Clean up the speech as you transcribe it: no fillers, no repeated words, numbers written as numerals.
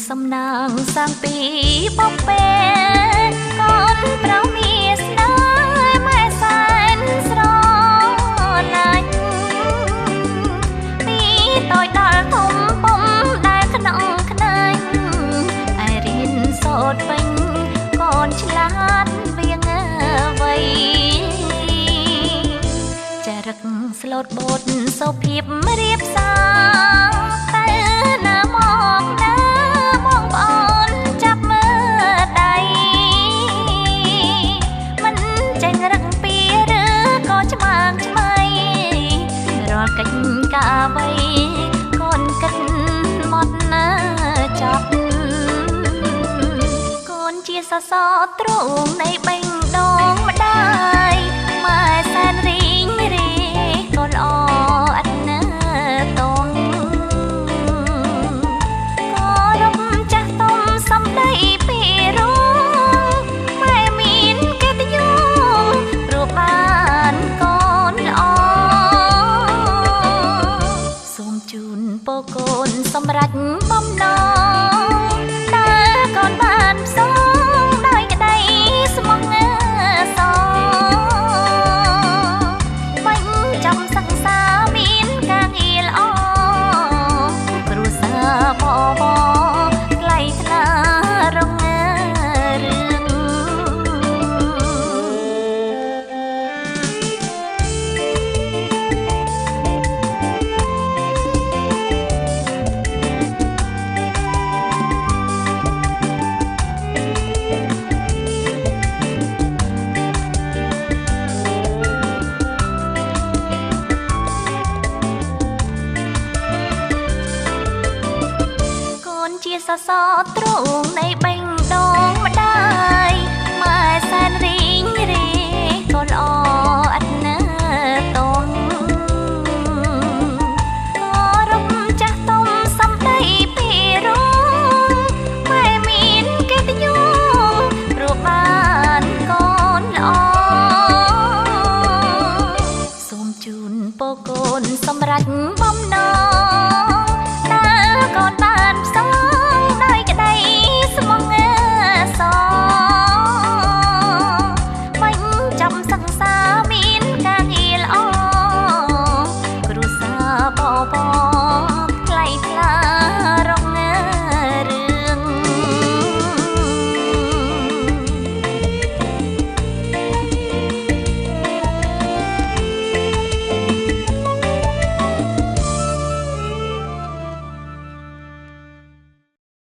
សំណាងសាំងពីបបពេកូនប្រៅមានស្នេហ៍ម៉ែសែនស្រឡាញ់ពីតូចដល់ធំពុំដែលខ្នងខ្នាញ់ឲ្យរៀនសូត្រពេញកូនឆ្លាតវាងអ្វីចរិតស្លូតបូតសុភាពរៀបសារតែណាមកណាបងប្អូនចាប់មើលដៃមិនចេញរឹកពីឬក៏ច្បាងឆ្មៃរាល់កិច្ចការអ្វីកូនគិតមកណាចាប់កូនជាសសរទ្រូងនៃបេះដូងម្ដាយម៉ែសែនរីងរាយកូនល្អឥតណាតងក៏រំចាស់ទុំសំដីពីរូងម៉ែមានកិត្តិយសព្រោះបានកូនល្អសូមជូនពរកូនសម្រេចបំណងតើកូនបានផ្សងដោយក្តីស្មោះសបាញ់ចំសិក្សាមានការងារល្អគ្រួសារបបថ្លៃថ្លារងរឿងជាសសរទ្រូងនៃបេះដូងម្ដាយម៉ែសែនរីងរាយកូនល្អ